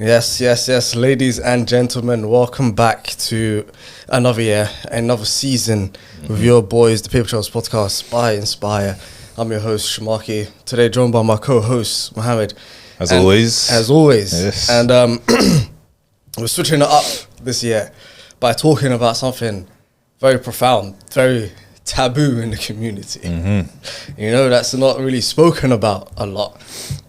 Yes, ladies and gentlemen, welcome back to another year, another season with your boys, the PaperTrails podcast by Inspyre. I'm your host, Shamaki. Today joined by my co-host, Mohammed. As always. Yes. And we're switching it up this year by talking about something very profound, very taboo in the community. You know, that's not really spoken about a lot,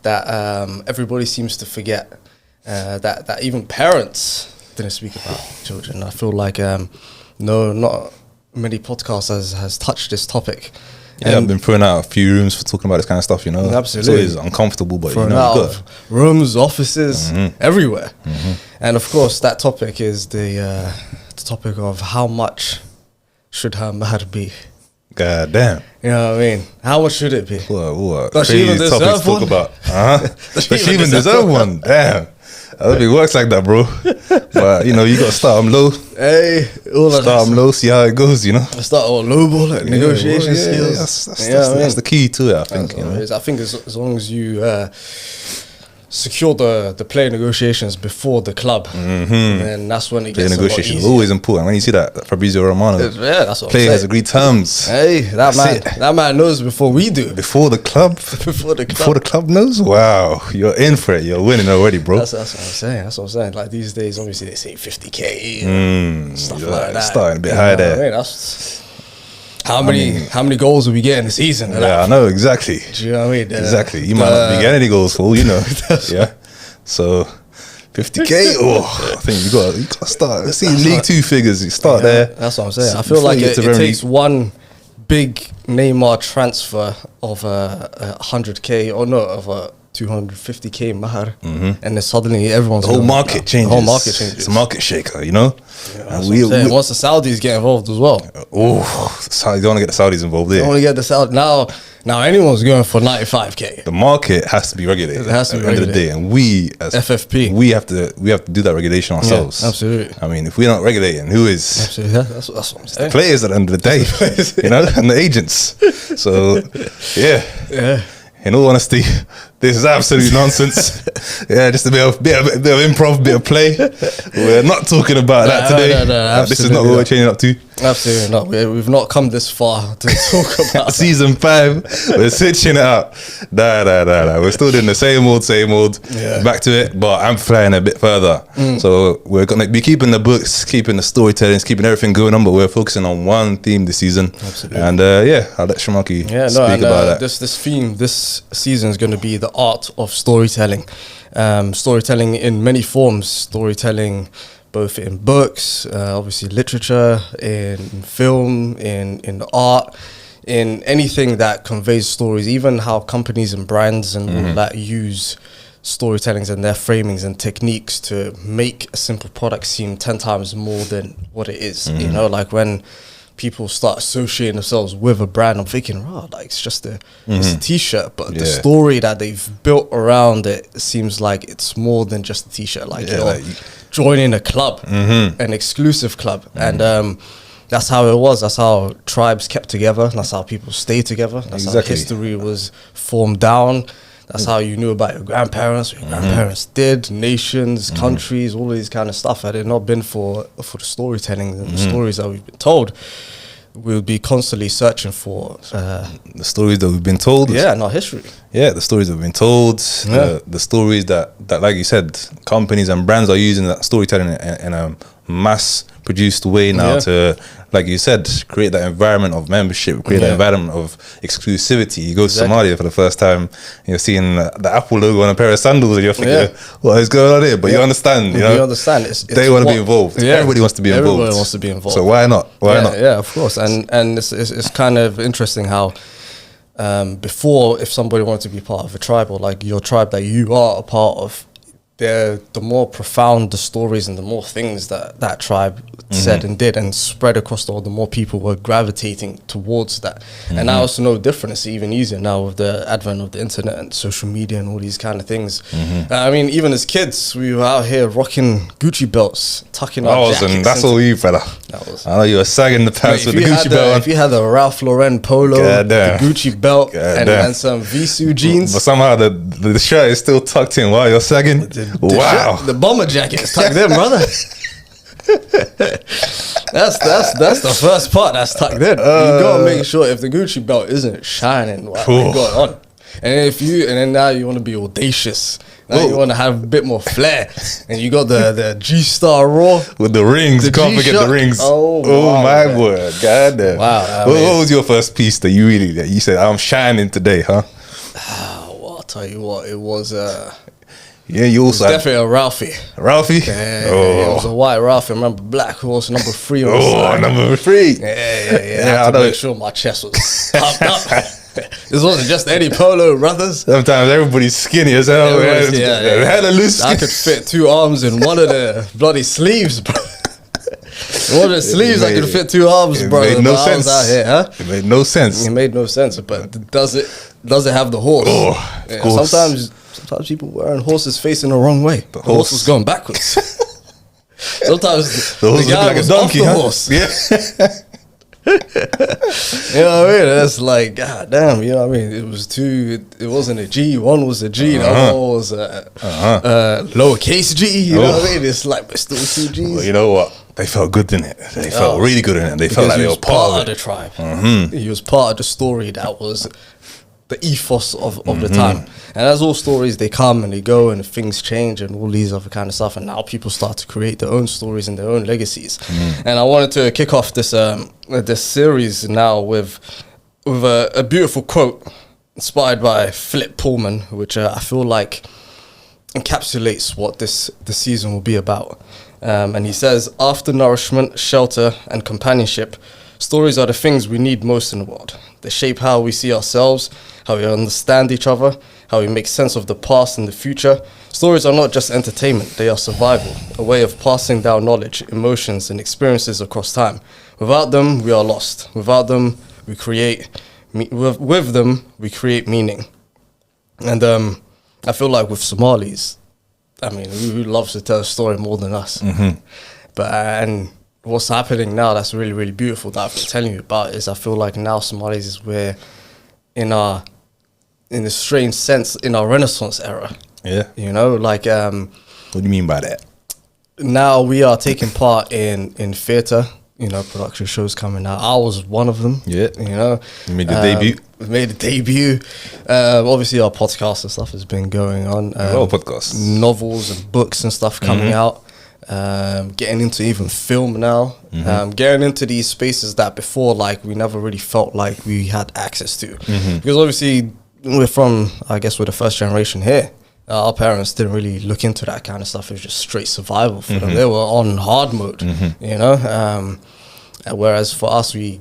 that everybody seems to forget. That even parents didn't speak about children. I feel like not many podcasts has touched this topic. Yeah, I've been throwing out a few rooms for talking about this kind of stuff, you know. Absolutely. It's always uncomfortable, but Throwing you know, out you got rooms, offices, everywhere. And of course, that topic is the topic of how much should her mahar be. God damn. You know what I mean? How much should it be? What Does she even crazy topics deserve to talk one? about? Does she even deserve one? Damn. I don't think it works like that, bro. But, you know, you got to start them low. Hey, Start them low, see how it goes, you know. Start all low ball, like negotiation skills. That's the key to it, I think. You know? I think as long as you secure the player negotiations before the club, then that's when it Player gets negotiation is a lot always important. When you see that Fabrizio Romano, that's what player I'm has saying. agreed terms. Hey, that man knows before we do. Before the club? Before the club. Before the club knows? Wow, you're in for it. You're winning already, bro. That's what I'm saying. Like these days, obviously they say 50k, stuff like that. Starting a bit high there. I mean, that's how many goals will we get in the season? Yeah, I know exactly. Do you know what I mean? Exactly. You might not be getting any goals for all you know. Yeah. So 50k. I think you got to start. Let's see League Two figures. You start there. That's what I'm saying. I feel like it takes one big Neymar transfer of 100k or no, of a 250k mahar, and then suddenly everyone's the whole market changes. The whole market changes. It's a market shaker, you know. And once the Saudis get involved as well. You don't want to get the Saudis involved there. You don't want to get the Saudis now. Anyone's going for 95k. The market has to be regulated. It has to be regulated. At the end of the day, and we as FFP, we have to do that regulation ourselves. Yeah, absolutely. I mean, if we're not regulating, who is? Absolutely. Yeah, that's what I'm saying. The players at the end of the day, you know, and the agents. So yeah. In all honesty, this is absolute nonsense. Yeah, just a bit of improv, bit of play. We're not talking about that today. No, this is not what we're changing up to. Absolutely not. We've not come this far to talk about Season 5. We're switching it up. Nah. We're still doing the same old. Yeah. Back to it, but I'm flying a bit further. So we're gonna be keeping the books, keeping the storytelling, keeping everything going on, but we're focusing on one theme this season. Absolutely. And I'll let Shamaki speak about that. This theme this season is going to be the art of storytelling. Storytelling in many forms. Storytelling both in books, obviously literature, in film, in art, in anything that conveys stories, even how companies and brands and all that use storytellings and their framings and techniques to make a simple product seem 10 times more than what it is. You know, like when people start associating themselves with a brand, I'm thinking, like it's just it's a t-shirt, but the story that they've built around it seems like it's more than just a t-shirt. Like you're joining a club, an exclusive club, and that's how it was. That's how tribes kept together. That's how people stayed together. That's how history was formed down. That's how you knew about your grandparents, what your grandparents did, nations, countries, all of these kind of stuff. Had it not been for the storytelling and the stories that we've been told, we'll be constantly searching for the stories that we've been told. Yeah, not history. Yeah, the stories that we've been told. The stories that, like you said, companies and brands are using that storytelling in a mass-produced way now to, like you said, create that environment of membership, create that environment of exclusivity. You go to Somalia for the first time, you're seeing the Apple logo on a pair of sandals, and you're thinking, what is going on here? But you understand, you know? You understand. They want to be involved. Yeah. Everybody wants to be involved. Everybody wants to be involved. So why not? Why not? Yeah, of course. And it's kind of interesting how before, if somebody wanted to be part of a tribe, or like your tribe that you are a part of, the more profound the stories and the more things that tribe said and did and spread across the world, the more people were gravitating towards that. And now it's no different. It's even easier now with the advent of the internet and social media and all these kind of things. I mean, even as kids, we were out here rocking Gucci belts, tucking our jackets. And that's all you, fella. I know you were sagging the pants with the Gucci belt on. If you had the Ralph Lauren polo, the Gucci belt, and some Visu jeans. But somehow the shirt is still tucked in while you're sagging. the bomber jacket is tucked in, brother. That's the first part that's tucked in. You gotta make sure if the Gucci belt isn't shining, what you got on. And then now you want to be audacious. Now you want to have a bit more flair, and you got the G-Star Raw with the rings. You can't forget the rings. Oh my word, goddamn! Wow. What was your first piece that you said I'm shining today, huh? Well, I'll tell you what, it was. Yeah, you also definitely a Ralphie. Ralphie? Yeah, it was a white Ralphie. I remember Black Horse number 3 on the side. Number 3. Yeah. I had to make sure my chest was pumped up. This wasn't just any polo, brothers. Sometimes everybody's skinny as hell. Hella loose. I could fit 2 arms in one of the bloody sleeves, bro. One of the sleeves, I could fit 2 arms, bro. It made no sense. Out here, huh? It made no sense. It made no sense, but does it have the horse? Oh, of course. Sometimes people wearing horses facing the wrong way. The horse was going backwards. Sometimes the horse guy like was a donkey, off the huh? horse. Yeah. You know what I mean? That's like, god damn, you know what I mean? It was 2, it wasn't a G, one was a G, the other one was a lowercase G, you know what I mean? It's like, but still 2 Gs. Well, you know what? They felt good in it. They felt really good in it. They felt like they were part of the tribe. He was part of the story that was the ethos of the time. And as all stories, they come and they go and things change and all these other kind of stuff. And now people start to create their own stories and their own legacies. And I wanted to kick off this series now with a beautiful quote inspired by Philip Pullman, which I feel like encapsulates what this season will be about. And he says, after nourishment, shelter, and companionship, stories are the things we need most in the world. They shape how we see ourselves, how we understand each other, how we make sense of the past and the future. Stories are not just entertainment, they are survival, a way of passing down knowledge, emotions, and experiences across time. Without them, we are lost. Without them, we create, with them, we create meaning. And I feel like with Somalis, I mean, who loves to tell a story more than us? But and what's happening now that's really, really beautiful that I've been telling you about is I feel like now Somalis is where in a strange sense, in our Renaissance era. Yeah. You know, like... what do you mean by that? Now we are taking part in theatre, you know, production shows coming out. I was one of them. Yeah. You know. You made the debut. We made a debut. Obviously, our podcast and stuff has been going on. Podcasts. Novels and books and stuff coming out. Getting into even film now. Getting into these spaces that before, like, we never really felt like we had access to. Because obviously, we're the first generation here. Our parents didn't really look into that kind of stuff. It was just straight survival for them. They were on hard mode, you know. Whereas for us, we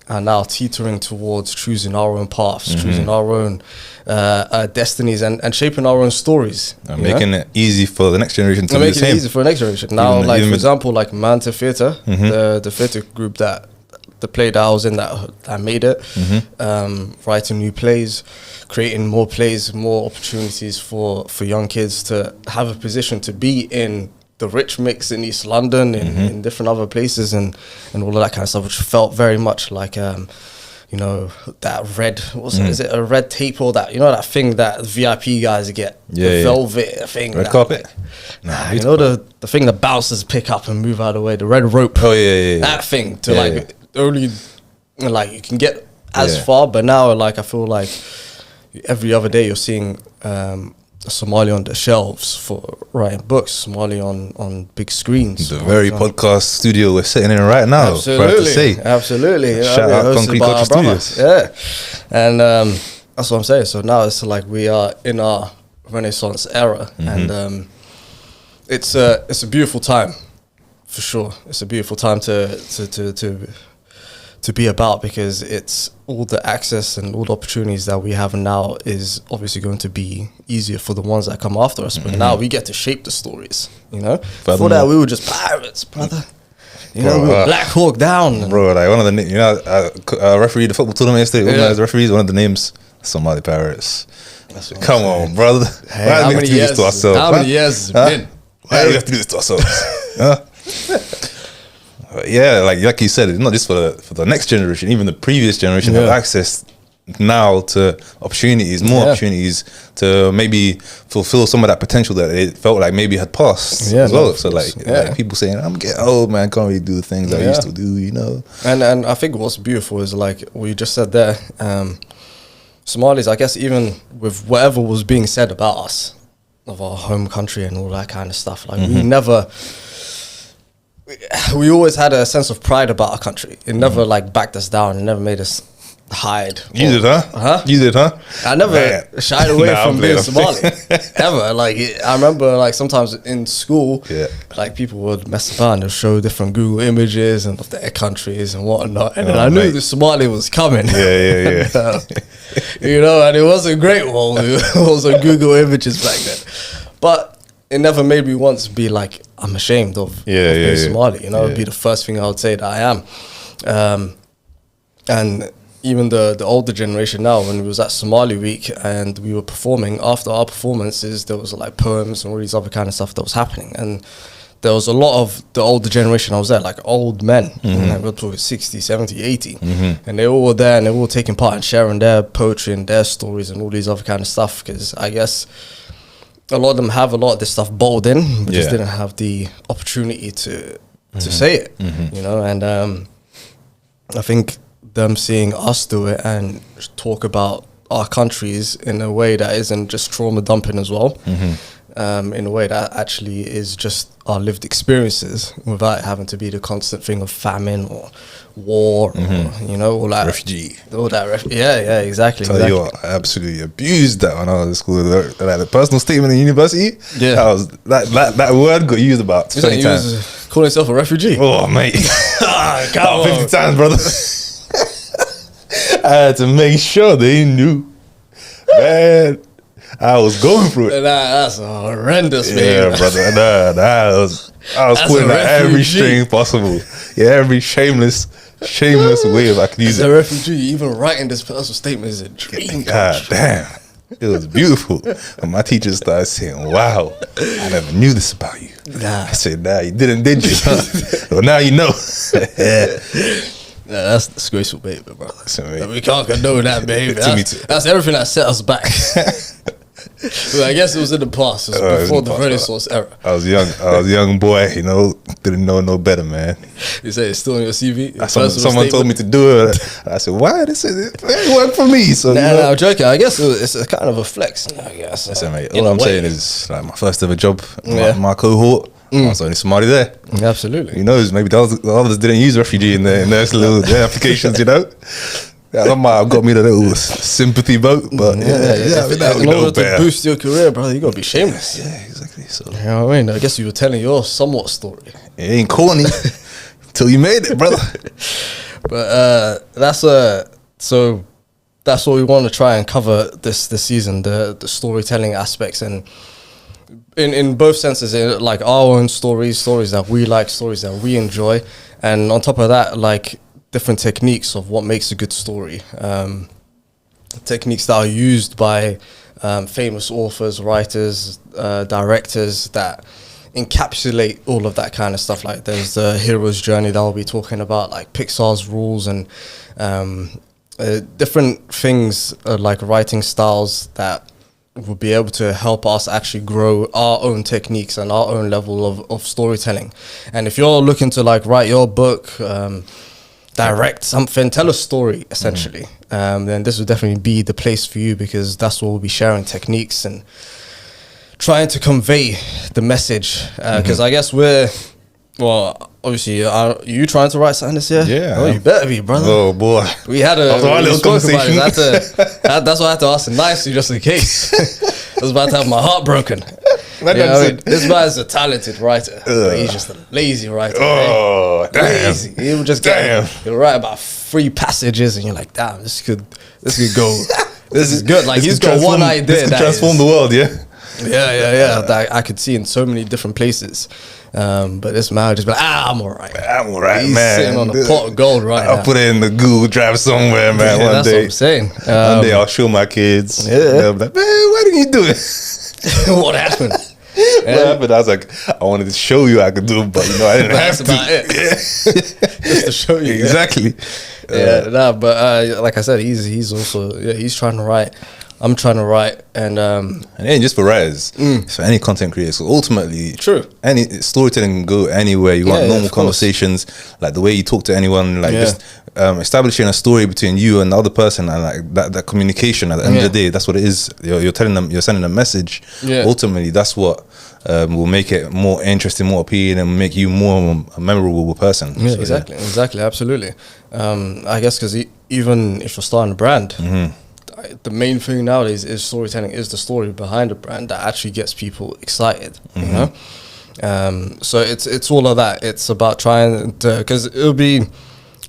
are now teetering towards choosing our own paths, choosing our own destinies, and shaping our own stories. And making it easy for the next generation to do the same. Making it easy for the next generation. Now, like, for example, like Manta Theatre, the theatre group that the play that I was in that made it, writing new plays, creating more plays, more opportunities for young kids to have a position to be in the rich mix in East London, in different other places, and all of that kind of stuff, which felt very much like you know, that red, is it a red tape or that, you know, that thing that VIP guys get, the velvet thing, red carpet, you know, the thing that bouncers pick up and move out of the way, the red rope, that thing to like only like you can get as far, but now like I feel like every other day you're seeing Somali on the shelves for writing books, Somali on big screens. The very podcast studio we're sitting in right now. Absolutely. Shout out Concrete Culture Studios. Yeah, and that's what I'm saying. So now it's like we are in our Renaissance era, and it's a beautiful time, for sure. It's a beautiful time to be about, because it's all the access and all the opportunities that we have now is obviously going to be easier for the ones that come after us. But now we get to shape the stories, you know. Before that, we were just pirates, brother. You know, we were Black Hawk Down. Bro, like one of the, you know, I refereed the football tournament yesterday. Organized referees, one of the names, Somali Pirates. Come on, brother. Hey, how many years has it been? Why do we have to do this to ourselves? Yeah, like you said, it's not just for the next generation. Even the previous generation have access now to opportunities, more opportunities to maybe fulfill some of that potential that it felt like maybe had passed as well. So like people saying, I'm getting old, man, can't really do the things I used to do, you know. And I think what's beautiful is like what you just said there. Somalis, I guess, even with whatever was being said about us, of our home country and all that kind of stuff, like we always had a sense of pride about our country. It never like backed us down. It never made us hide. You did, huh? You did, huh? I never shied away from being Somali ever. Like I remember, like sometimes in school, like people would mess around and show different Google images and of their countries and whatnot, and then I knew the Somali was coming. You know, and it wasn't great. Well, it was on Google images back then, but it never made me once be like, I'm ashamed of being Somali. You know, it'd be the first thing I would say that I am. And even the older generation now, when we was at Somali Week and we were performing, after our performances, there was like poems and all these other kind of stuff that was happening. And there was a lot of the older generation I was there, like old men, like we're talking 60, 70, 80. And they all were there and they were all taking part and sharing their poetry and their stories and all these other kind of stuff. Because I guess a lot of them have a lot of this stuff bottled in, but just didn't have the opportunity to say it, you know. And I think them seeing us do it and talk about our countries in a way that isn't just trauma dumping as well, in a way that actually is just our lived experiences without having to be the constant thing of famine or war or, you know, all that refugee, all that exactly. Tell you what, I absolutely abused that when I was at school. Like the personal statement in university, that word got used about 20 times. Calling himself a refugee. Oh mate, 50 times, brother. I had to make sure they knew, man. I was going through it. That's horrendous, man. Yeah, brother. I was pulling like every string possible. Yeah, every shameless way I could use it. As a refugee, even writing this personal statement is a dream. God damn. It was beautiful. And my teacher started saying, wow, I never knew this about you. I said, nah, you didn't, did you? Well, now you know. That's disgraceful, baby, brother. We can't condone that, baby. That's everything that set us back. Well, I guess it was in the past. It was before the Renaissance era. I was a young boy, you know, didn't know no better, man. You say it's still on your CV? Someone told me to do it. I said, why? They said it worked for me. So I'm joking. I guess it's a kind of a flex. I guess. Listen, mate, all I'm saying is like my first ever job, my cohort. I was only somebody there. Absolutely. Who knows? Maybe the others didn't use refugee in their little applications, you know. That might have got me the little sympathy vote, but in order to boost your career, brother, you gotta be shameless. Yeah, exactly. So you know what I mean? I guess you were telling your somewhat story. It ain't corny till you made it, brother. But so that's what we want to try and cover this season, the storytelling aspects, and in both senses, like our own stories that we like, stories that we enjoy, and on top of that, like different techniques of what makes a good story, techniques that are used by famous authors, writers, directors that encapsulate all of that kind of stuff. Like there's the hero's journey that we'll be talking about, like Pixar's rules and different things like writing styles that will be able to help us actually grow our own techniques and our own level of storytelling. And if you're looking to like write your book, direct something, tell a story essentially, then this would definitely be the place for you, because that's what we'll be sharing techniques and trying to convey the message. Because I guess obviously, are you trying to write something this year? Yeah. Oh, you better be, brother. Oh boy, we had a little conversation. That's why I had to ask him nicely, just in case. I was about to have my heart broken. This man's a talented writer, but he's just a lazy writer. Oh, damn. Lazy. He'll just he'll write about 3 passages, and you're like, damn, this could go. This is good. Like he's got one idea this could transform the world. Yeah. That I could see in so many different places. But this man just be like, I'm alright. I'm alright, He's man. sitting on a pot of gold right now. I'll put it in the Google Drive somewhere, man. Yeah, one that's day. what I'm saying. One day I'll show my kids. Yeah. They'll be like, man, why didn't you do it? What happened? What happened? I was like, I wanted to show you I could do it, but you know, I didn't have to. That's about it. Just to show you. Exactly. But like I said, he's also he's trying to write. I'm trying to write, and it ain't just for writers, it's for any content creators. So ultimately, true. Any storytelling can go anywhere. You want normal conversations, like the way you talk to anyone, like just establishing a story between you and the other person, and like that communication. At the end of the day, that's what it is. You're telling them, you're sending a message. Yeah. Ultimately, that's what will make it more interesting, more appealing, and make you more a memorable person. Yeah, so, exactly, absolutely. I guess because even if you're starting a brand. The main thing nowadays is storytelling, is the story behind the brand that actually gets people excited, you know? So it's all of that. It's about trying to, because it'll be,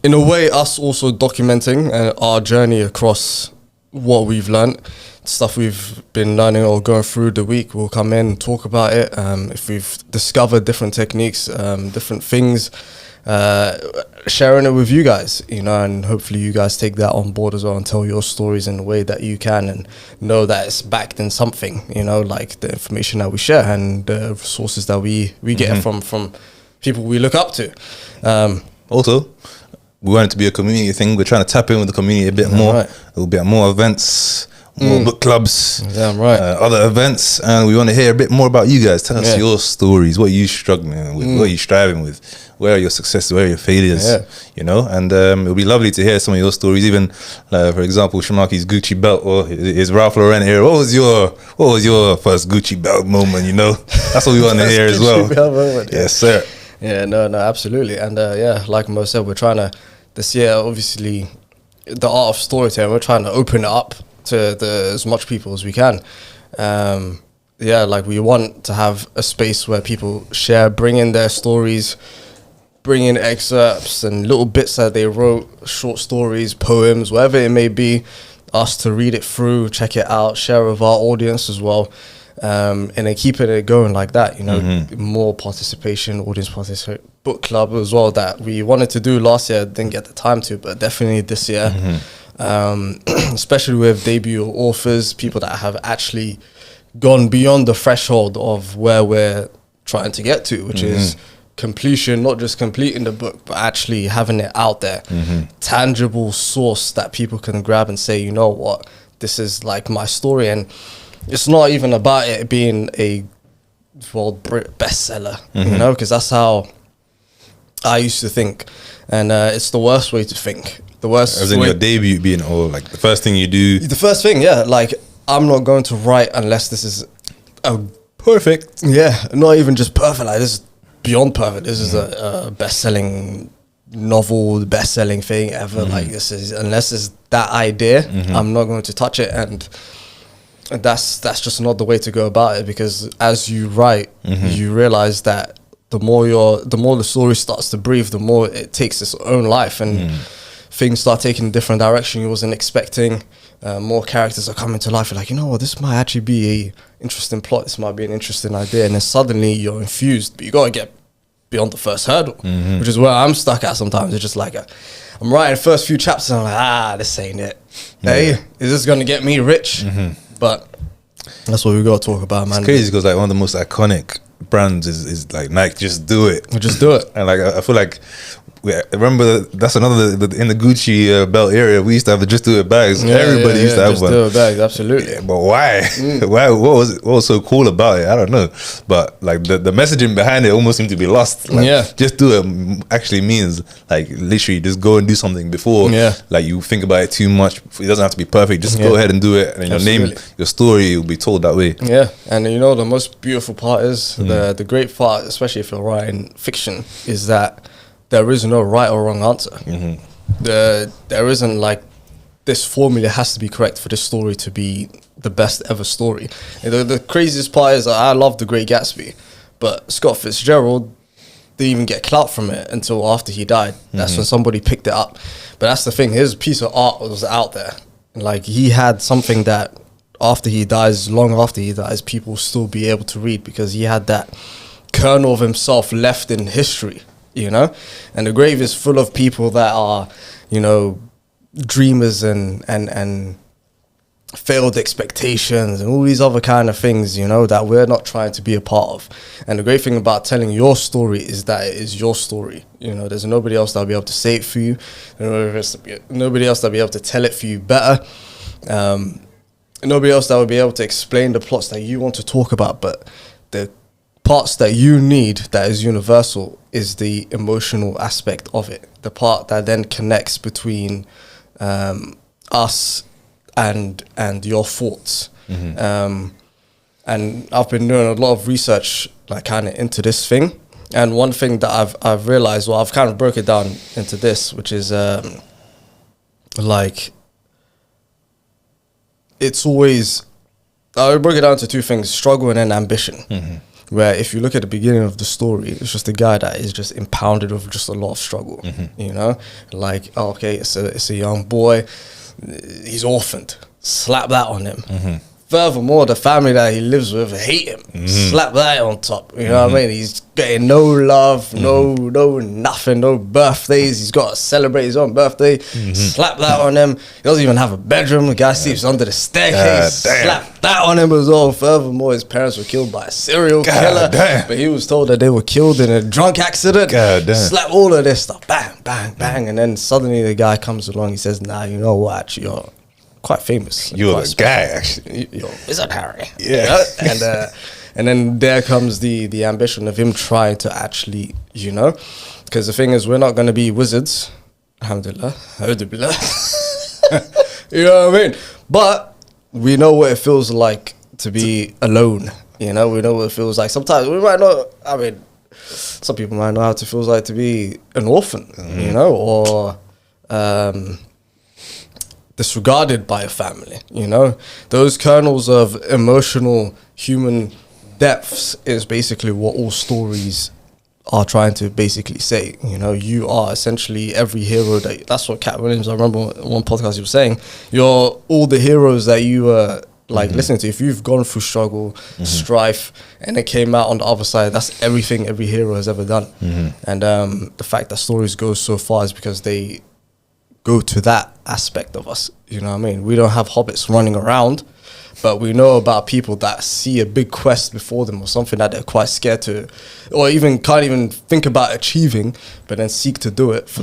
in a way, us also documenting our journey across what we've learned, stuff we've been learning or going through the week. We'll come in and talk about it. If we've discovered different techniques, different things, sharing it with you guys, you know, and hopefully you guys take that on board as well and tell your stories in a way that you can and know that it's backed in something, you know, like the information that we share and the resources that we get from people we look up to. Also, we want it to be a community thing. We're trying to tap in with the community a bit more. Right. There'll be more events, more book clubs, other events, and we want to hear a bit more about you guys. Tell us your stories, what are you struggling with, what are you striving with, where are your successes, where are your failures, you know, and it'll be lovely to hear some of your stories, even for example, Shamaki's Gucci belt or his Ralph Lauren era. What was your first Gucci belt moment, you know? That's what we want to hear as well. Yes, sir. Yeah, no, absolutely. And like Mo said, we're trying to, this year, obviously, the art of storytelling, we're trying to open it up to as much people as we can. Like we want to have a space where people share, bring in their stories, bring in excerpts and little bits that they wrote, short stories, poems, whatever it may be, us to read it through, check it out, share with our audience as well, and then keeping it going like that, you know, more participation, audience participation, book club as well that we wanted to do last year, didn't get the time to, but definitely this year. Especially with debut authors, people that have actually gone beyond the threshold of where we're trying to get to, which is completion, not just completing the book, but actually having it out there, tangible source that people can grab and say, you know what, this is like my story. And it's not even about it being a world bestseller, you know, because that's how I used to think, and it's the worst way to think. The worst. As in your debut being, or like the first thing you do. The first thing, like I'm not going to write unless this is a perfect. Yeah, not even just perfect. Like this is beyond perfect. This is a best-selling novel, the best-selling thing ever. Like this is, unless it's that idea, I'm not going to touch it, and that's just not the way to go about it. Because as you write, you realize that the more the story starts to breathe, the more it takes its own life, and things start taking a different direction you wasn't expecting. More characters are coming to life. You're like, you know what, this might actually be a interesting plot. This might be an interesting idea. And then suddenly you're infused, but you got to get beyond the first hurdle, which is where I'm stuck at sometimes. It's just like, I'm writing the first few chapters and I'm like, this ain't it. Hey, is this going to get me rich? But that's what we got to talk about, man. It's crazy because like one of the most iconic brands is like Nike. Just do it. Just do it. And like I feel like, I remember that's another in the Gucci belt area. We used to have the Just Do It bags. Everybody used to have Just one. Do It bags, absolutely. But why? Why? What was so cool about it? I don't know. But like the messaging behind it almost seemed to be lost. Like, Just Do It actually means like literally just go and do something before like you think about it too much. It doesn't have to be perfect. Just go ahead and do it, and your name, your story will be told that way. Yeah, and you know the most beautiful part is the great part, especially if you're writing fiction, is that there is no right or wrong answer. There isn't like this formula has to be correct for this story to be the best ever story. The craziest part is I love The Great Gatsby, but Scott Fitzgerald didn't even get clout from it until after he died. That's when somebody picked it up. But that's the thing, his piece of art was out there. Like he had something that after he dies, long after he dies, people will still be able to read because he had that kernel of himself left in history. You know, and the grave is full of people that are, you know, dreamers and failed expectations and all these other kind of things, you know, that we're not trying to be a part of. And the great thing about telling your story is that it is your story. You know, there's nobody else that'll be able to say it for you. Nobody else that'll be able to tell it for you better. Nobody else that will be able to explain the plots that you want to talk about. But the parts that you need that is universal is the emotional aspect of it. The part that then connects between us and your thoughts. And I've been doing a lot of research like kind of into this thing, and one thing that I've realized, well, I've kind of broke it down into this, which is like it's always, I broke it down to two things: struggle and then ambition. Where if you look at the beginning of the story, it's just a guy that is just impounded with just a lot of struggle. You know, like, oh, okay, it's a young boy, he's orphaned, slap that on him. Furthermore, the family that he lives with hate him, slap that on top. You know what I mean? He's getting no love, no nothing, no birthdays. He's got to celebrate his own birthday, slap that on him. He doesn't even have a bedroom. The guy sleeps under the staircase, slap that on him as well. Furthermore, his parents were killed by a serial killer, but he was told that they were killed in a drunk accident. Slap all of this stuff, bang, bang, bang. And then suddenly the guy comes along, he says, nah, you know what, actually, you're quite famous. You're the guy, actually. You're Wizard Harry. Yeah. You know? And then there comes the ambition of him trying to actually, you know, because the thing is, we're not going to be wizards. Alhamdulillah. Alhamdulillah. You know what I mean? But we know what it feels like to be alone. You know, we know what it feels like. Sometimes we might not, I mean, some people might know how it feels like to be an orphan, you know, or disregarded by a family, you know. Those kernels of emotional human depths is basically what all stories are trying to basically say. You know, you are essentially every hero that's what Cat Williams, I remember one podcast he was saying, you're all the heroes that you were like listening to. If you've gone through struggle, strife, and it came out on the other side, that's everything every hero has ever done. And the fact that stories go so far is because they go to that aspect of us. You know what I mean? We don't have hobbits running around, but we know about people that see a big quest before them or something that they're quite scared to, or even can't even think about achieving, but then seek to do it for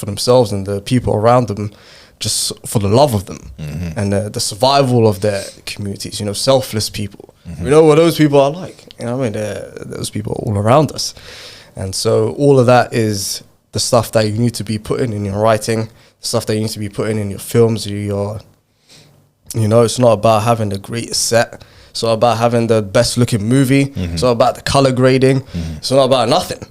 themselves and the people around them, just for the love of them and the survival of their communities. You know, selfless people. We know what those people are like. You know what I mean? Those people are all around us. And so all of that is the stuff that you need to be putting in your writing, stuff that you need to be putting in your films, you know, it's not about having the greatest set. It's not about having the best looking movie. It's not about the color grading. It's not about nothing.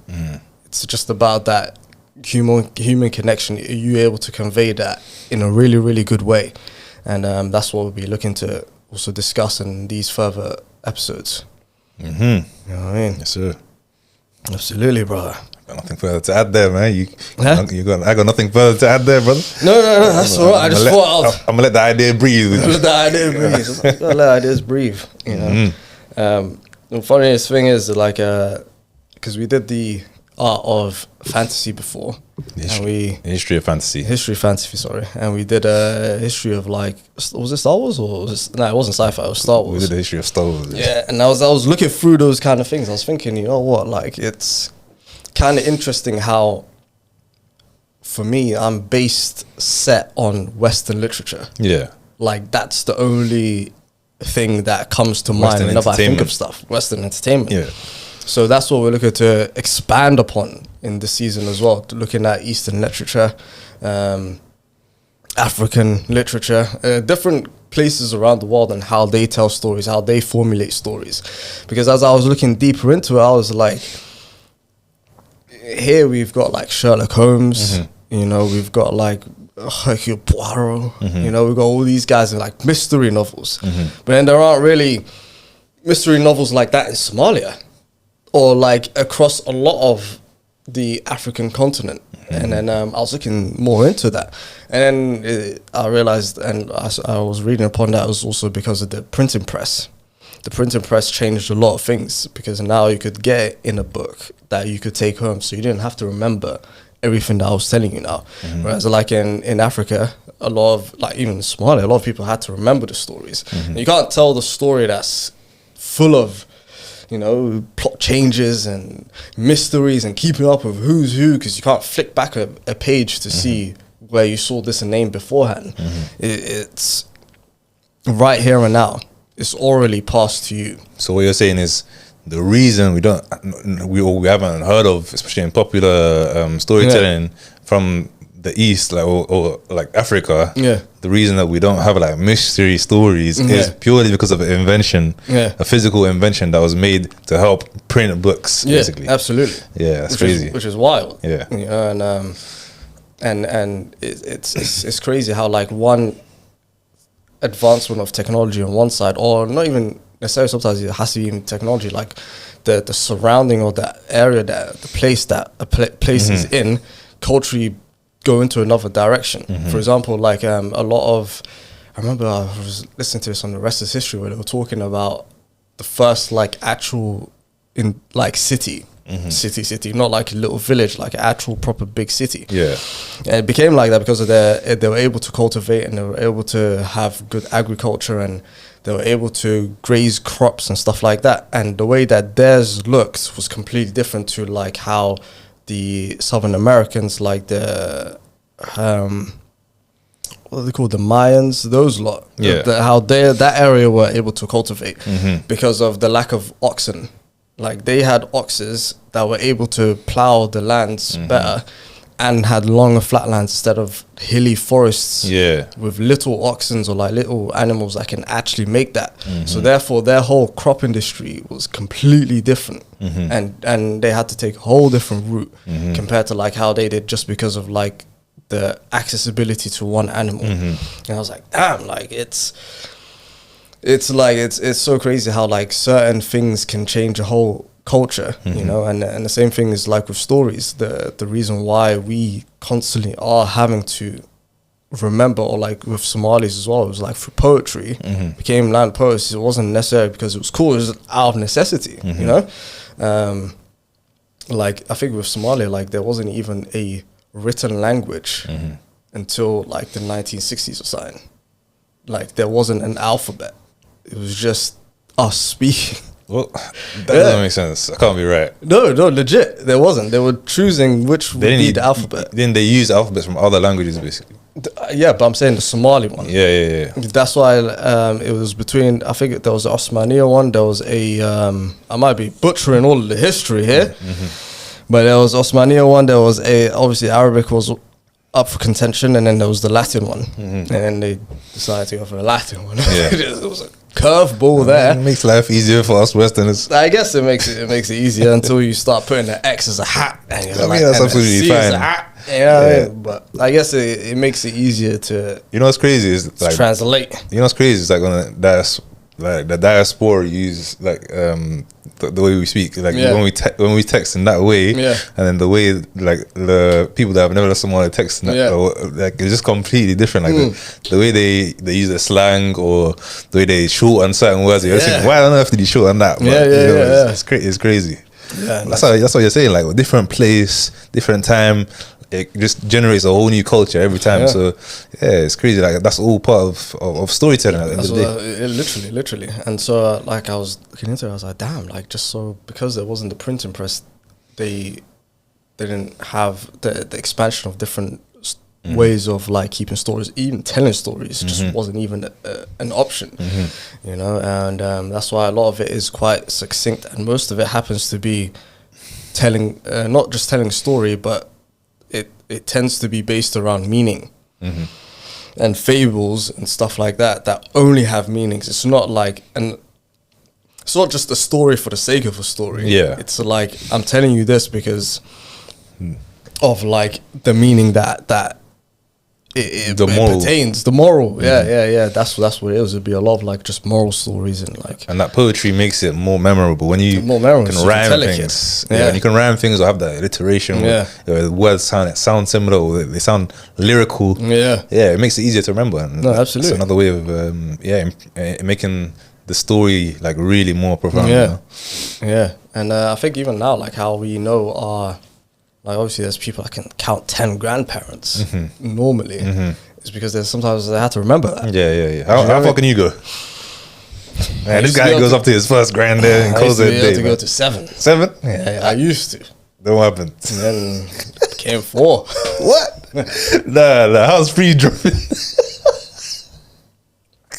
It's just about that human connection. Are you able to convey that in a really, really good way? And that's what we'll be looking to also discuss in these further episodes. You know what I mean? Yes, sir. Absolutely, brother. Got nothing further to add there, man. I got nothing further to add there, brother. No, that's all right. I'm gonna let the idea breathe. Let the idea breathe. Gotta let ideas breathe. You know. The funniest thing is like, because we did the art of fantasy before, history of fantasy. Sorry, and we did a history of like, was it Star Wars or was it? No, it wasn't sci-fi. It was Star Wars. We did the history of Star Wars. Yeah, and I was looking through those kind of things. I was thinking, you know what, like it's kind of interesting how, for me, I'm set on Western literature. Yeah. Like, that's the only thing that comes to mind whenever I think of stuff. Western entertainment. Yeah. So that's what we're looking to expand upon in this season as well, looking at Eastern literature, African literature, different places around the world and how they tell stories, how they formulate stories. Because as I was looking deeper into it, I was like, here we've got like Sherlock Holmes, you know, we've got like Hercule Poirot, you know, we've got all these guys in like mystery novels. But then there aren't really mystery novels like that in Somalia or like across a lot of the African continent. And then I was looking more into that. And then I realized, and I was reading upon that, it was also because of the printing press. The printing press changed a lot of things because now you could get it in a book that you could take home. So you didn't have to remember everything that I was telling you now. Whereas like in Africa, a lot of, like even in Somalia, a lot of people had to remember the stories. And you can't tell the story that's full of, you know, plot changes and mysteries and keeping up with who's who, because you can't flick back a page to see where you saw this name beforehand. It's right here and now. It's already passed to you. So what you're saying is the reason we haven't heard of, especially in popular storytelling from the East, like or like Africa, the reason that we don't have like mystery stories is purely because of an invention, a physical invention that was made to help print books, basically. Absolutely. Yeah, that's crazy. Which is wild. Yeah. And it's crazy how like one advancement of technology on one side, or not even necessarily, sometimes it has to be even technology, like the surrounding or the area, that the place that a place is in, culturally go into another direction. For example, like a lot of, I remember I was listening to this on The Rest is History, where they were talking about the first like actual in like city, not like a little village, like an actual proper big city. Yeah. And it became like that because of they were able to cultivate, and they were able to have good agriculture, and they were able to graze crops and stuff like that. And the way that theirs looked was completely different to like how the Southern Americans, like the what are they called, the Mayans, those lot, how that area were able to cultivate because of the lack of oxen. Like they had oxes that were able to plow the lands better, and had longer flatlands instead of hilly forests with little oxen or like little animals that can actually make that. So therefore their whole crop industry was completely different, and they had to take a whole different route compared to like how they did, just because of like the accessibility to one animal. And I was like, damn, like it's so crazy how like certain things can change a whole culture, you know. And the same thing is like with stories. The reason why we constantly are having to remember, or like with Somalis as well, it was like through poetry, became land poets. It wasn't necessarily because it was cool, it was out of necessity, you know. Like I think with Somalia, like there wasn't even a written language until like the 1960s or something. Like there wasn't an alphabet. It was just us speaking. Well, that doesn't make sense. I can't be right. No, legit. There wasn't. They were choosing which would be the alphabet. Then they use alphabets from other languages, basically. Yeah, but I'm saying the Somali one. Yeah. That's why it was between, I think there was the Osmania one, there was a, I might be butchering all of the history here, but there was Osmania one, there was obviously Arabic was up for contention, and then there was the Latin one, and then they decided to go for the Latin one. It was a curveball there. It makes life easier for us Westerners. I guess it makes it easier until you start putting the X as a hat, and you're like, that's absolutely fine. You know what I mean? But I guess it makes it easier to. You know what's crazy is like translate. You know what's crazy is like when the diaspora use like the way we speak, like when we text in that way, and then the way like the people that have never listened to text in that, like it's just completely different. Like the way they use the slang, or the way they shorten certain words. You're thinking, why on earth did you shorten that? But, it's crazy. Yeah, that's what you're saying. Like different place, different time. It just generates a whole new culture every time. So it's crazy. Like that's all part of storytelling at the end of the day. Literally. And so like I was looking into it, I was like, damn, like just so because there wasn't the printing press, they didn't have the expansion of different ways of like keeping stories, even telling stories just wasn't even an option, you know. And that's why a lot of it is quite succinct, and most of it happens to be telling, not just telling a story, but it tends to be based around meaning and fables and stuff like that only have meanings. It's not like, and it's not just a story for the sake of a story. Yeah, it's like I'm telling you this because of like the meaning that it pertains, the moral. Yeah. That's what it is. It'd be a lot of like just moral stories and that poetry makes it more memorable when you can rhyme things. And you can rhyme things or have that alliteration. Where words sound similar, or they sound lyrical. It makes it easier to remember. And no, absolutely. It's another way of making the story like really more profound. And I think even now, like how we know our like obviously there's people that can count 10 grandparents normally. It's because there's sometimes they have to remember that. Yeah. How far can you go? Man, this guy goes up to his first granddad and calls it a day. To go to 7. 7? Yeah, I used to. Then what happened? And then became 4. What? Nah, how's free dropping?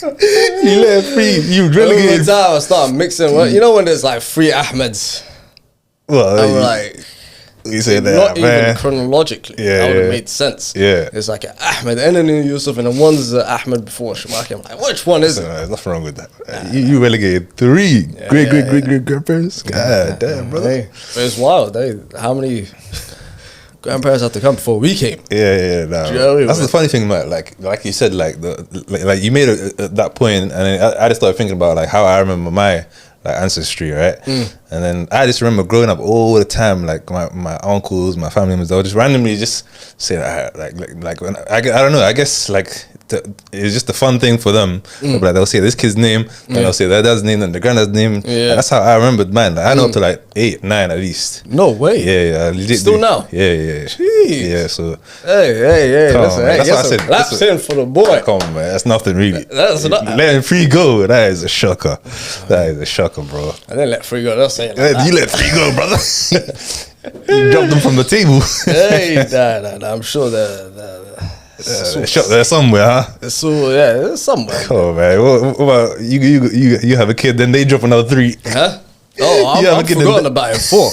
You let free, you relegated. Over time I started mixing. You know when there's like 3 Ahmeds? Well, I'm like, you say that, not man. even chronologically. That would have made sense. Yeah. It's like Ahmed and then Yusuf, and then one's Ahmed before Shamaki. I'm like, which one is it? There's nothing wrong with that. You relegated 3 great grandparents. God damn, brother. Hey, but it's wild. How many grandparents had to come before we came? Yeah. Nah, that's the funny thing about like you said, like you made that point, and I just started thinking about like how I remember my ancestry, right? And then I just remember growing up all the time, like my uncles, my family members, they would just randomly just say like when I don't know, I guess like it's just a fun thing for them. Like they'll say this kid's name, then they'll say their dad's name and the granddad's name. And that's how I remembered mine. Like, I know up to like 8, 9 at least. No way. Yeah. Legit, still now. Yeah. Jeez. Yeah. So hey. that's what I said. That's in for the boy. Come on, man. That's nothing really. That's not letting free go. That is a shocker. That is a shocker, bro. I didn't let free go. They'll say it like that. You let free go, brother. You dropped them from the table. Hey, nah. I'm sure they're somewhere, huh? It's somewhere. Oh man, what about you have a kid, then they drop another 3. Huh? Oh, I'm forgotten about it 4.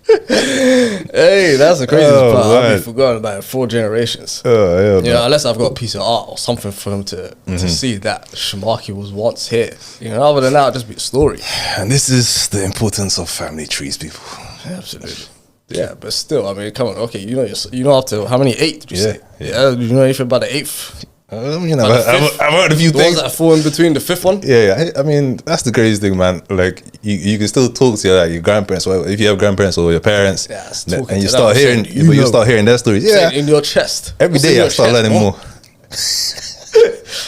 Hey, that's the craziest part. I've been forgotten about it 4 generations. Oh yeah. Unless I've got a piece of art or something for them to see that Shamaki was once here. Other than that, it'll just be a story. And this is the importance of family trees, people. Yeah, absolutely. Yeah, but still, I mean, come on. Okay, you know up to how many 8 did you say? Yeah. You know anything about the 8th? I've heard a few the things ones that fall in between the 5th one. Yeah. I mean, that's the crazy thing, man. Like you can still talk to your grandparents, or if you have grandparents or your parents, and you start hearing, you start hearing their stories. Yeah, in your chest. Every day I start learning more.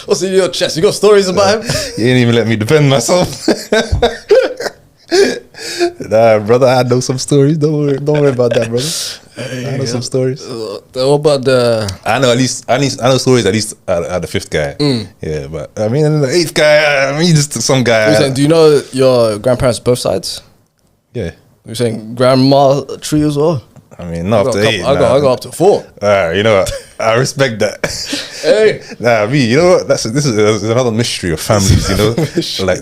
What's in your chest? You got stories about him? You ain't even let me defend myself. Nah, brother, I know some stories. Don't worry about that, brother. I know some stories. What about I know stories at least at the 5th guy. Yeah, but I mean the 8th guy. I mean just some guy. Saying, do you know your grandparents both sides? Yeah. You're saying grandma tree as well? I mean, not up to 8. I got up to 4. You know what? I respect that. Hey, you know what? This is another mystery of families. You know, like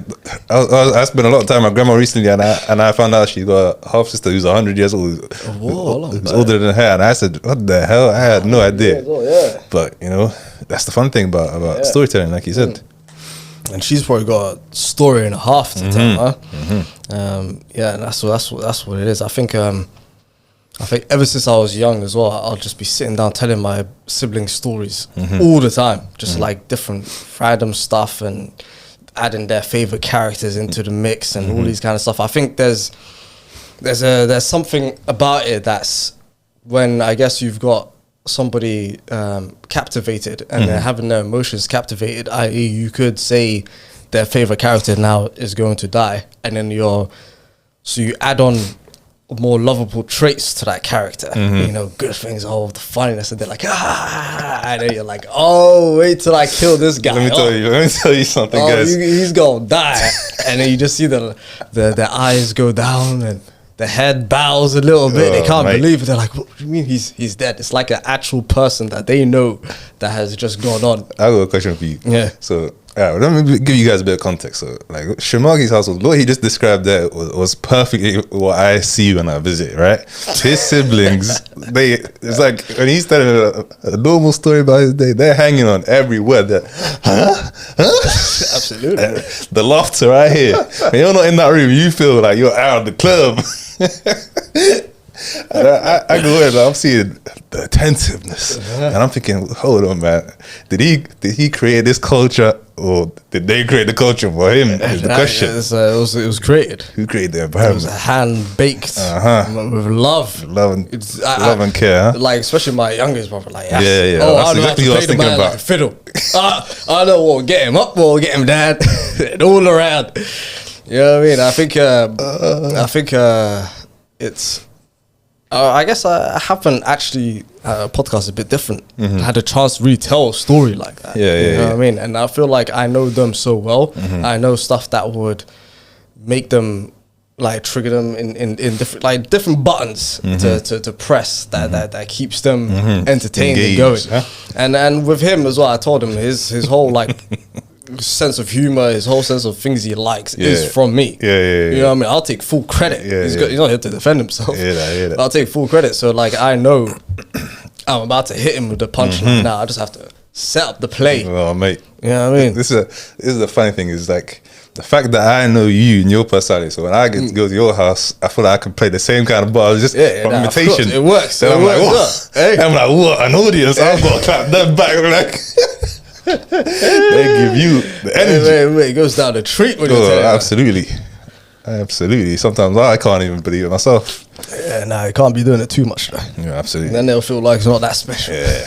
I spent a lot of time with my grandma recently, and I found out she got a half sister who's 100 years old, who's older than her, and I said, "What the hell?" I had no idea. Yeah. But that's the fun thing about storytelling, like you said. And she's probably got a story and a half to tell, huh? Yeah, and that's what it is. I think ever since I was young as well, I'll just be sitting down telling my siblings stories all the time, just like different random stuff and adding their favorite characters into the mix and all these kind of stuff. I think there's something about it that's when I guess you've got somebody captivated and they're having their emotions captivated, i.e. you could say their favorite character now is going to die, and then you add on more lovable traits to that character, good things, the funniness, and they're like, and then you're like, wait till I kill this guy. Let me tell you something, guys. He's gonna die. And then you just see the eyes go down and the head bows a little bit. They can't believe it. They're like, what do you mean he's dead? It's like an actual person that they know that has just gone on. I got a question for you. Yeah. So let me give you guys a bit of context. So like Shamaki's household, what he just described there was perfectly what I see when I visit, right? His siblings, it's like when he's telling a normal story about his day, they're hanging on every word. Absolutely. The laughter I hear. When you're not in that room, you feel like you're out of the club. And I go in, I'm seeing the attentiveness, and I'm thinking, hold on, man, did he create this culture, or did they create the culture for him? Is the question. It was created. Who created the environment? It was hand baked with love and care. Huh? Like especially my youngest brother, like yeah. That's exactly what I was thinking about. Like a fiddle. I know what will get him up, what will get him down, and all around. You know what I mean? I think it's I guess I haven't actually podcast a bit different. Had a chance to really tell a story like that. You know what I mean? And I feel like I know them so well. I know stuff that would make them like trigger them in different buttons to press that keeps them entertained and going. And with him as well, I told him his whole like sense of humor, his whole sense of things he likes is from me. You know what I mean? I'll take full credit. He's not here to defend himself. But I'll take full credit. So like I know I'm about to hit him with the punchline. Now I just have to set up the play. Oh mate. You know what I mean? This is the funny thing is like the fact that I know you and your personality. So when I get to go to your house, I feel like I can play the same kind of bars just from imitation. It works. Then I'm like, what? I'm like, what? An audience? I've got to clap that back. Like they give you the energy. It goes down the treat when you tell absolutely. Sometimes I can't even believe it myself. Yeah, nah, you can't be doing it too much though. Yeah, absolutely. Then they'll feel like it's not that special. Yeah,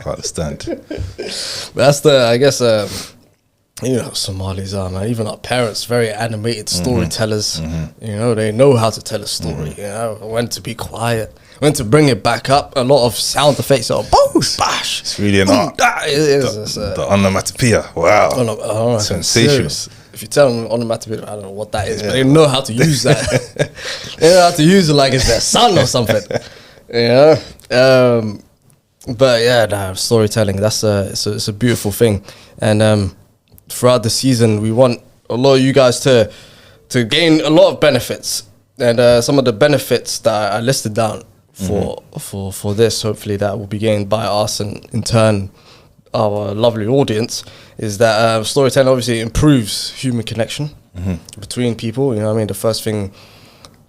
I understand. But that's I guess, you know how Somalis are, man. Even our parents, very animated storytellers. You know, they know how to tell a story. You know, when to be quiet, when to bring it back up. A lot of sound effects. So, boosh, bash. It's really an art. The onomatopoeia. Wow. Sensational. If you tell them onomatopoeia, I don't know what that is, but they know how to use that. They know how to use it like it's their son or something. You know? But yeah, storytelling, it's a beautiful thing. And throughout the season, we want a lot of you guys to gain a lot of benefits. And some of the benefits that I listed down for this, hopefully that will be gained by us and in turn our lovely audience, is that storytelling obviously improves human connection between people. You know what I mean? The first thing,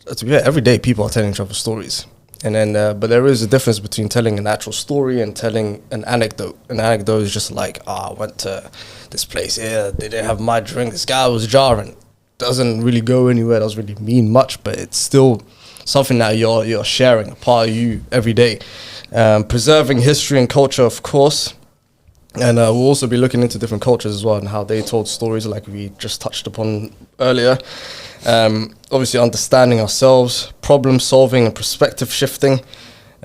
every day people are telling each other stories. And then, but there is a difference between telling an actual story and telling an anecdote. An anecdote is just like, I went to this place here, they didn't have my drink, this guy was jarring. Doesn't really go anywhere, doesn't really mean much, but it's still something that you're sharing, a part of you every day. Preserving history and culture, of course. And we'll also be looking into different cultures as well and how they told stories, like we just touched upon earlier. Obviously understanding ourselves, problem solving and perspective shifting,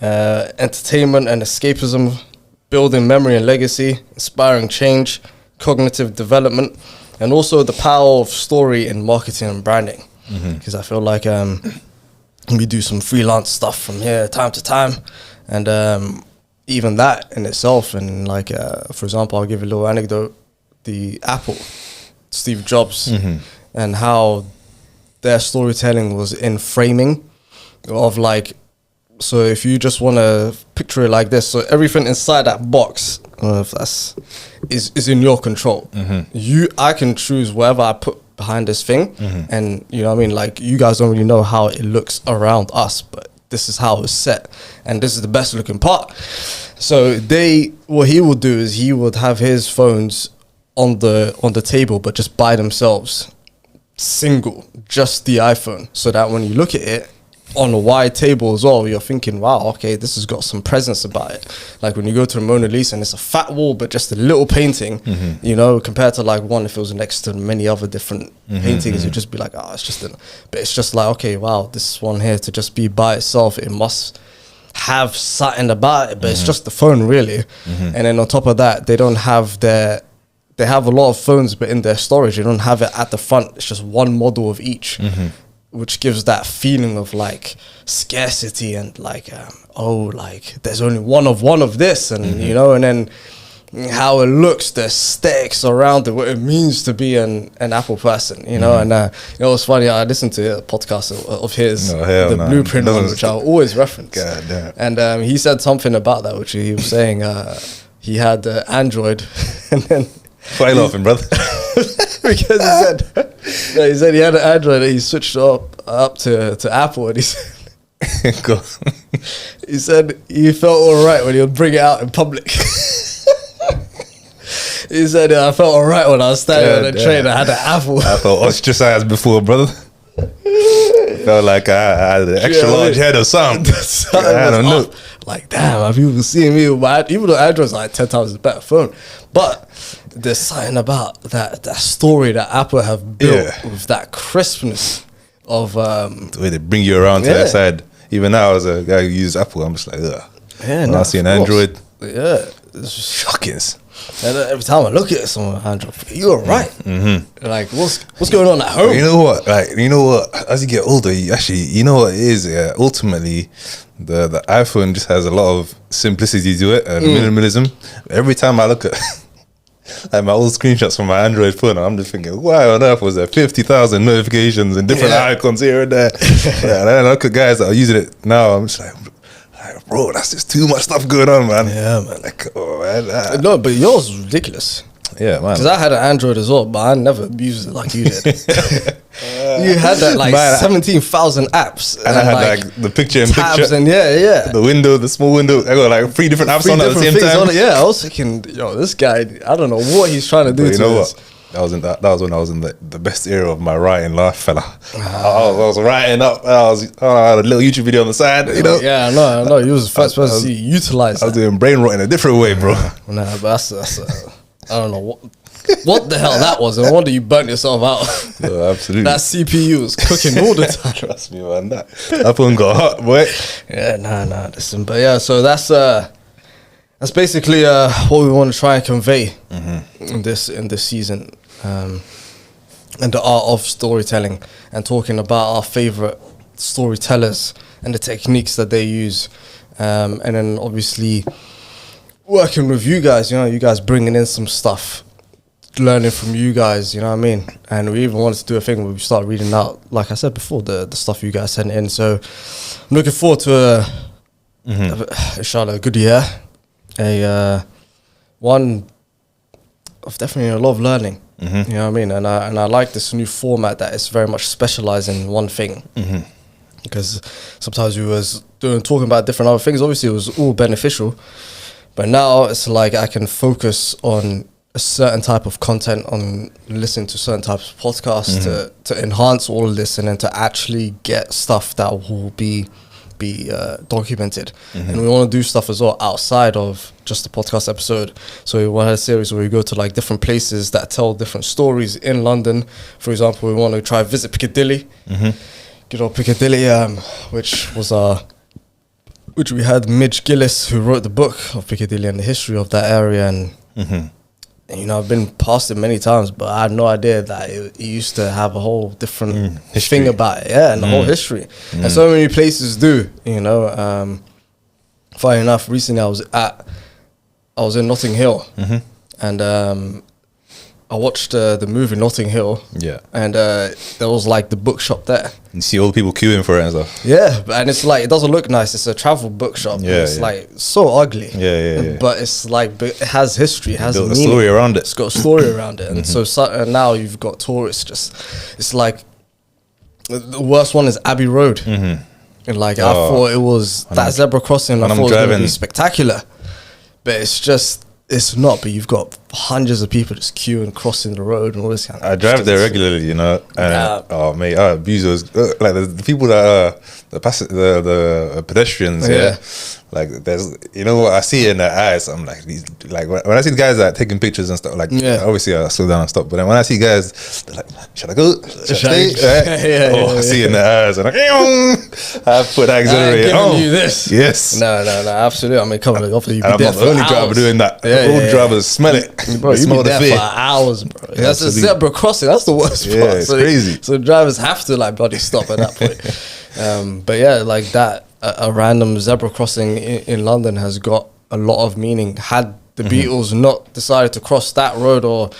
entertainment and escapism, building memory and legacy, inspiring change, cognitive development, and also the power of story in marketing and branding. Because I feel like we do some freelance stuff from here time to time, and even that in itself, and like for example, I'll give a little anecdote, the Apple, Steve Jobs, and how their storytelling was in framing of like, so if you just want to picture it like this, so everything inside that box, I don't know if that's is in your control. I can choose whatever I put behind this thing, and you know what I mean, like you guys don't really know how it looks around us, but this is how it's set, and this is the best looking part. So what he would do is he would have his phones on the table, but just by themselves, single, just the iPhone, so that when you look at it on a wide table as well, you're thinking, wow, okay, this has got some presence about it. Like when you go to the Mona Lisa and it's a fat wall but just a little painting, you know, compared to like one if it was next to many other different paintings, you'd just be like, oh, it's just but it's just like, okay, wow, this one here to just be by itself, it must have something about it, but it's just the phone really. And then on top of that, they have a lot of phones, but in their storage, they don't have it at the front. It's just one model of each, which gives that feeling of like scarcity and like, like there's only one of this, and you know, and then how it looks, the aesthetics around it, what it means to be an Apple person, you know. And you know, it's funny, I listened to a podcast of his, Blueprint one, which I always reference. And he said something about that, which he was saying he had Android, and then why you laughing, brother? Because he said he had an Android and he switched up to Apple, and he said, he said he felt all right when he would bring it out in public. He said, I felt all right when I was standing on the train. I had an Apple. I felt ostracized before, brother. Felt like I had an extra large head or something. I don't know. Like, damn, have people seen me with my, even though Android's like 10 times a better phone, but there's something about that story that Apple have built with that crispness of the way they bring you around to that side. even now as a guy who uses Apple, I'm just like, ugh. Yeah, when I see an Android, yeah, it's just shocking. and every time I look at someone on Android, you're right. Like, what's going on at home? You know what? As you get older, you know what it is. Yeah, ultimately, the iPhone just has a lot of simplicity to it and minimalism. Every time I look at like my old screenshots from my Android phone, I'm just thinking, why on earth was there 50,000 notifications and different icons here and there? Yeah, and then I look at guys that are using it now. I'm just like, bro, that's just too much stuff going on, man. Yeah, man. Like, oh man. No, but yours is ridiculous. Yeah, man. Because I had an Android as well, but I never used it like you did. You had that like 17,000 apps, and I had like the picture in tabs picture, and the window, the small window. I got like 3 different apps on at the same time. Yeah, I was thinking, yo, this guy, I don't know what he's trying to do. You know what? That was when I was in the best era of my writing life, fella. I was writing up. I had a little YouTube video on the side, you know. Yeah, I know. You was the first person to see you utilize. I was doing brain rot in a different way, bro. Nah, but that's I don't know what the hell that was. No wonder you burnt yourself out. Yeah, absolutely. That CPU was cooking all the time. Trust me, man. That phone got hot, boy. Yeah, nah. Listen, but yeah, so that's basically what we want to try and convey in this season, and the art of storytelling, and talking about our favorite storytellers and the techniques that they use, and then obviously working with you guys. You know, you guys bringing in some stuff, learning from you guys. You know what I mean? And we even wanted to do a thing where we start reading out, like I said before, the stuff you guys sent in. So I'm looking forward to inshallah a good year. One of definitely a lot of learning. You know what I mean? And I like this new format that is very much specialized in one thing. Because sometimes we was talking about different other things. Obviously, it was all beneficial, but now it's like I can focus on a certain type of content, on listening to certain types of podcasts to enhance all of this, and then to actually get stuff that will be documented. And we want to do stuff as well outside of just the podcast episode. So we want a series where we go to like different places that tell different stories in London. For example, we want to try visit Piccadilly. Good old Piccadilly, which we had Midge Gillis, who wrote the book of Piccadilly and the history of that area. And you know, I've been past it many times, but I had no idea that it used to have a whole different thing about it. Yeah, and the whole history. And so many places do, you know. Funny enough, recently I was in Notting Hill, and I watched the movie Notting Hill. Yeah. And there was like the bookshop there. You see all the people queuing for it and stuff. Yeah, and it's like, it doesn't look nice. It's a travel bookshop. Yeah, it's like so ugly. Yeah. But it's like, but it has history, it has a meaning. story around it. It's got a story around it. And so now you've got tourists just, it's like, the worst one is Abbey Road. And like, I thought it was, that zebra crossing, I thought it was going to be spectacular. But it's just, it's not, but you've got hundreds of people just queuing, crossing the road and all this kind of I drive there regularly, you know, and oh mate, I abuse those, like the people that the pedestrians, like there's, you know what, I see it in their eyes. I'm like, these, like when I see the guys that taking pictures and stuff, like obviously I slow down and stop, but then when I see guys, they're like, should I go? Should I stay? I see it in their eyes, and like, I put that accelerator. Giving you this, yes, no, absolutely. I mean, come on, hopefully you be I'm there not the only driver doing that. All drivers smell it, bro. You be there for hours, bro. That's a zebra crossing. That's the worst part. Yeah, it's crazy. So drivers have to like bloody stop at that point. But yeah, like that. A random zebra crossing in London has got a lot of meaning. Had the Beatles not decided to cross that road, or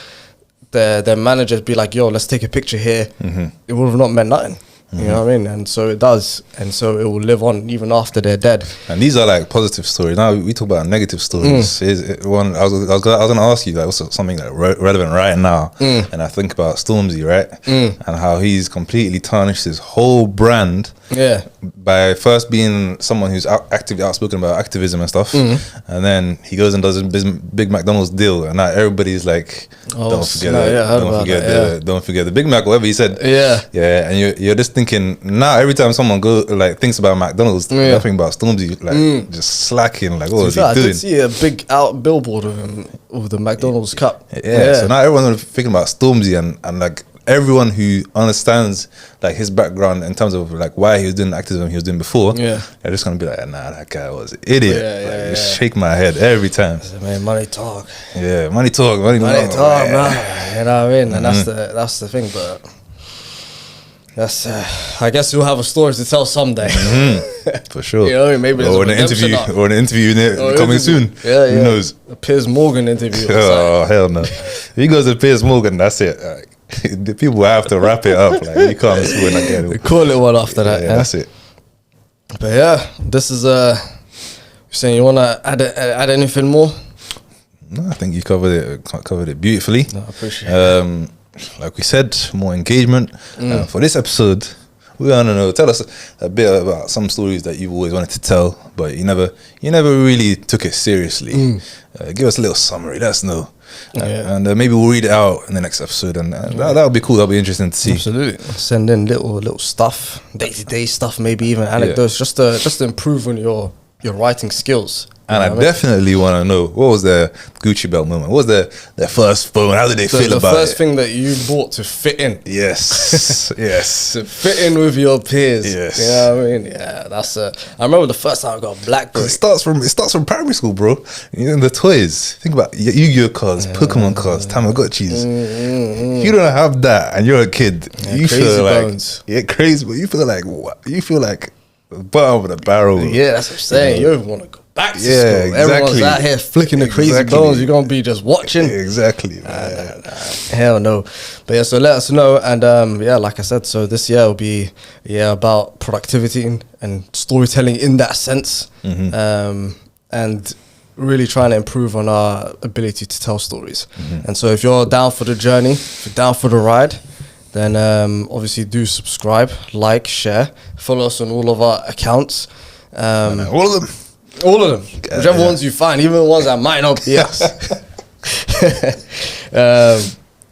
their managers be like, yo, let's take a picture here, it would have not meant nothing. You know what I mean? And so it does, and so it will live on even after they're dead. And these are like positive stories. Now we talk about negative stories. I was gonna ask you like what's something like relevant right now, and I think about Stormzy, right, and how he's completely tarnished his whole brand. By first being someone who's actively outspoken about activism and stuff, and then he goes and does a big McDonald's deal, and now everybody's like, don't forget the Big Mac, whatever he said. And you're just thinking now every time someone thinks about McDonald's, nothing about Stormzy, like just slacking, like what is he doing? I did see a big out billboard of him with the McDonald's cup. So now everyone's thinking about Stormzy, and like everyone who understands like his background in terms of like why he was doing the activism he was doing before, they're just gonna be like, nah, that guy was an idiot. Just shake my head every time. Man, money talk. Yeah, money talk, money talk, man. You know what I mean? And that's the thing, but that's I guess you'll have a story to tell someday. For sure. You know, maybe or an interview coming soon. Yeah, Who knows? A Piers Morgan interview. Oh hell no! If he goes to Piers Morgan, that's it. The people have to wrap it up. Like, you can't swing again. We call it one after that. Yeah, that's it. But yeah, this is you're saying you wanna add anything more? No, I think you covered it beautifully. No, I appreciate it. Like we said, more engagement. For this episode, we want to know. Tell us a bit about some stories that you've always wanted to tell, but you never really took it seriously. Give us a little summary. Let us know, and maybe we'll read it out in the next episode, and that'll be cool. That'll be interesting to see. Absolutely. Send in little stuff, day-to-day stuff, maybe even anecdotes, just to improve on your writing skills. And I definitely want to know, what was their Gucci belt moment? What was their first phone? How did they feel about it? The first thing that you bought to fit in. Yes. Yes. To fit in with your peers. Yes. You know what I mean? Yeah, that's I remember the first time I got a BlackBerry. It starts from primary school, bro. You know, the toys. Think about Yu-Gi-Oh cards, Pokemon cards, Tamagotchis. If you don't have that and you're a kid, you feel like bones. Crazy, but you feel like what? You feel like the bottom of the barrel. Yeah, that's what I'm saying. You don't want to go back to school. Exactly. Everyone's out here flicking the crazy bones. You're gonna be just watching. Exactly. Hell no. But yeah, so let us know. And like I said, so this year will be about productivity and storytelling in that sense, and really trying to improve on our ability to tell stories. And so if you're down for the journey, if you're down for the ride, then obviously do subscribe, like, share, follow us on all of our accounts. All of them. Whichever ones you find, even the ones that might not be us.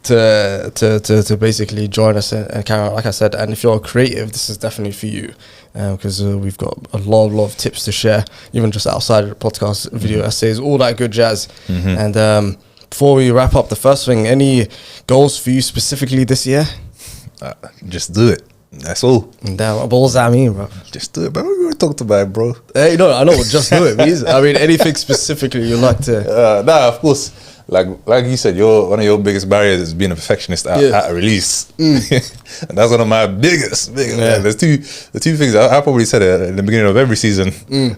To basically join us and carry on, like I said. And if you're creative, this is definitely for you, because we've got a lot of tips to share, even just outside of the podcast, video essays, all that good jazz. And before we wrap up, the first thing, any goals for you specifically this year? Just do it. That's all. Damn, what does that mean, bro? Just do it, bro. We already talked about it, bro. Hey, no, I know what just do it means. I mean, anything specifically you'd like to... of course. Like you said, one of your biggest barriers is being a perfectionist at a release. And that's one of my biggest. Man. There's the two things. I probably said it in the beginning of every season.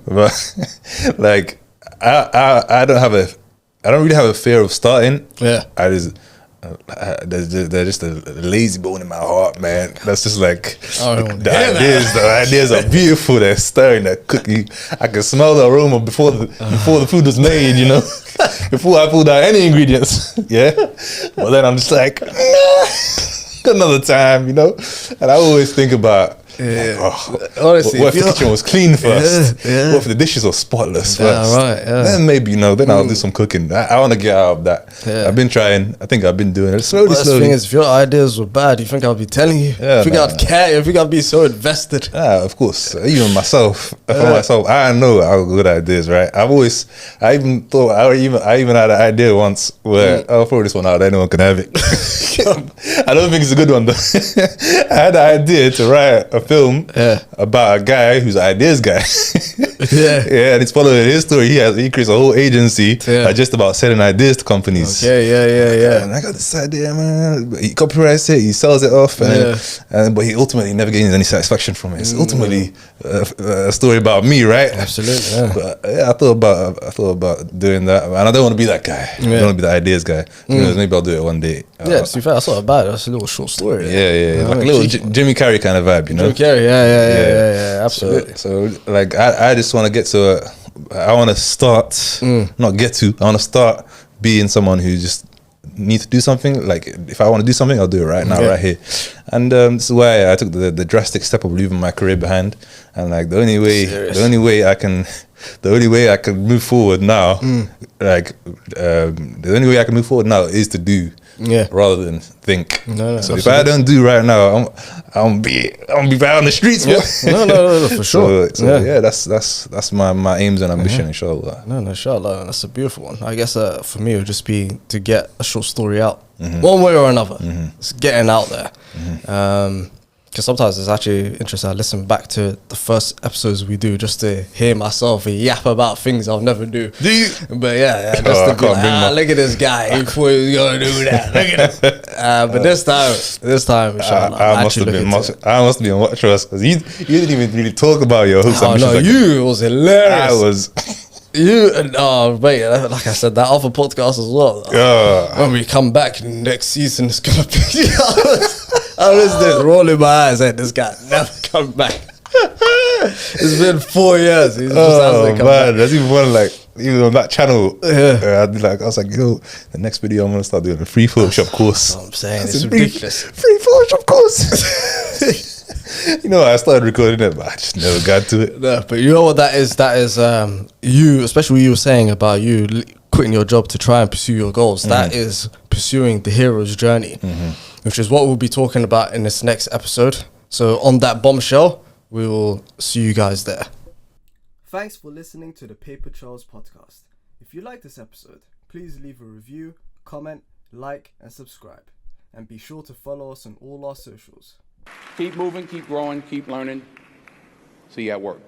But like, I don't really have a fear of starting. Yeah. There's just a lazy bone in my heart, man. That's just like the ideas are beautiful. They're stirring, they're cooking. I can smell the aroma before the food was made, you know, before I pulled out any ingredients. But then I'm just like, another time, you know. And I always think about, honestly, what if the kitchen was clean first? What if the dishes were spotless first? Then maybe, then I'll do some cooking. I want to get out of that. I've been trying. I think I've been doing it slowly. The thing is, if your ideas were bad, you think I'll be telling you? You think I'd care? You think I'd be so invested? Of course. Even myself, I know I have good ideas, right? I even had an idea once where I'll throw this one out. Anyone can have it. I don't think it's a good one though. I had an idea to write a film about a guy who's an ideas guy. And it's following his story. He creates a whole agency just about selling ideas to companies. And I got this idea, man. He copyrights it, he sells it off, but he ultimately never gains any satisfaction from it. It's ultimately a story about me, right? Absolutely. But I thought about doing that, and I don't want to be that guy. I don't want to be the ideas guy. Maybe I'll do it one day. To be fair, that's not bad. That's a little short story. Like a little Jimmy Carrey kind of vibe, you know. Jimmy Carrey, absolutely. So like, I just want to get to I want to start, not get to. I want to start being someone who just need to do something. Like, if I want to do something, I'll do it right now, right here. And this is why I took the drastic step of leaving my career behind. And like, the only way I can move forward now, the only way I can move forward now is to do. Rather than think. So absolutely. If I don't do right now, I'm be right on the streets. No, for sure. So that's my aims and ambition, inshallah. Inshallah, that's a beautiful one. I guess for me, it would just be to get a short story out one way or another. It's getting out there. Because sometimes it's actually interesting. I listen back to the first episodes we do just to hear myself yap about things I'll never do. Do you? But just to be like, look at this guy. He thought he was going to do that. Look at this. But this time, inshallah, I must have been watch us because you didn't even really talk about your hooks. Oh no, it was hilarious. I was. You and mate, like I said, that other podcast as well. When we come back next season, it's gonna be. I was just rolling my eyes at this guy never come back. It's been 4 years. He just hasn't come back. There's even one even on that channel. I was like, yo, the next video I'm gonna start doing a free Photoshop course. That's what I'm saying. It's ridiculous. Free Photoshop course. You know, I started recording it, but I just never got to it. No, but you know what that is? That is you, especially what you were saying about you quitting your job to try and pursue your goals. That is pursuing the hero's journey, which is what we'll be talking about in this next episode. So on that bombshell, we will see you guys there. Thanks for listening to the PaperTrails podcast. If you like this episode, please leave a review, comment, like, and subscribe. And be sure to follow us on all our socials. Keep moving, keep growing, keep learning. See you at work.